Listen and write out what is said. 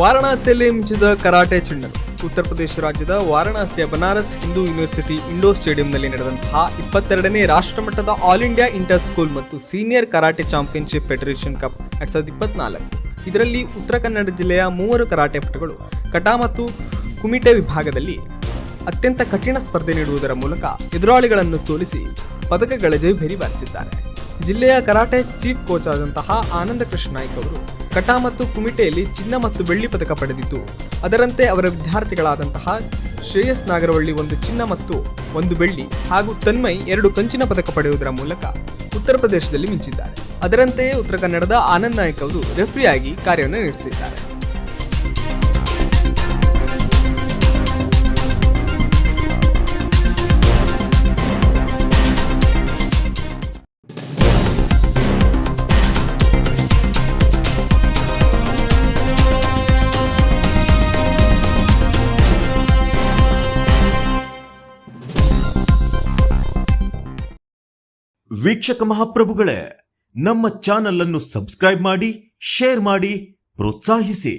ವಾರಣಾಸಿಯಲ್ಲಿ ಮಿಂಚಿದ ಕರಾಟೆ ಚೆಂಡರು. ಉತ್ತರ ಪ್ರದೇಶ ರಾಜ್ಯದ ವಾರಣಾಸಿಯ Banaras Hindu university indoor ಸ್ಟೇಡಿಯಂನಲ್ಲಿ ನಡೆದಂತಹ 22ನೇ ರಾಷ್ಟ್ರಮಟ್ಟದ ಆಲ್ ಇಂಡಿಯಾ ಇಂಟರ್ ಸ್ಕೂಲ್ ಮತ್ತು senior karate championship federation cup 2024. ಇದರಲ್ಲಿ ಉತ್ತರ ಕನ್ನಡ ಜಿಲ್ಲೆಯ 3 ಕರಾಟೆ ಪಟುಗಳು ಕಟಾ ಮತ್ತು ಕುಮಿಟೆ ವಿಭಾಗದಲ್ಲಿ ಅತ್ಯಂತ ಕಠಿಣ ಸ್ಪರ್ಧೆ ನೀಡುವುದರ ಮೂಲಕ ಎದುರಾಳಿಗಳನ್ನು ಸೋಲಿಸಿ ಪದಕಗಳ ಜೈಭೇರಿ ಬಾರಿಸಿದ್ದಾರೆ. ಜಿಲ್ಲೆಯ ಕರಾಟೆ ಚೀಫ್ ಕೋಚ್ ಆದಂತಹ ಆನಂದ ಕೃಷ್ಣ ನಾಯ್ಕ್ ಅವರು ಕಟಾ ಮತ್ತು ಕುಮಿಟೆಯಲ್ಲಿ ಚಿನ್ನ ಮತ್ತು ಬೆಳ್ಳಿ ಪದಕ ಪಡೆದಿದ್ದು, ಅದರಂತೆ ಅವರ ವಿದ್ಯಾರ್ಥಿಗಳಾದಂತಹ ಶ್ರೇಯಸ್ ನಾಗರವಳ್ಳಿ 1 ಚಿನ್ನ ಮತ್ತು 1 ಬೆಳ್ಳಿ ಹಾಗೂ ತನ್ಮಯ್ 2 ಕಂಚಿನ ಪದಕ ಪಡೆಯುವುದರ ಮೂಲಕ ಉತ್ತರ ಪ್ರದೇಶದಲ್ಲಿ ಮಿಂಚಿದ್ದಾರೆ. ಅದರಂತೆಯೇ ಉತ್ತರ ಕನ್ನಡದ ಆನಂದ್ ನಾಯ್ಕ್ ಅವರು ರೆಫ್ರಿಯಾಗಿ ಕಾರ್ಯವನ್ನು ನಿರ್ವಹಿಸಿದ್ದಾರೆ. ವೀಕ್ಷಕ ಮಹಾಪ್ರಭುಗಳೇ, ನಮ್ಮ ಚಾನಲ್ ಅನ್ನು ಸಬ್ಸ್ಕ್ರೈಬ್ ಮಾಡಿ, ಶೇರ್ ಮಾಡಿ, ಪ್ರೋತ್ಸಾಹಿಸಿ.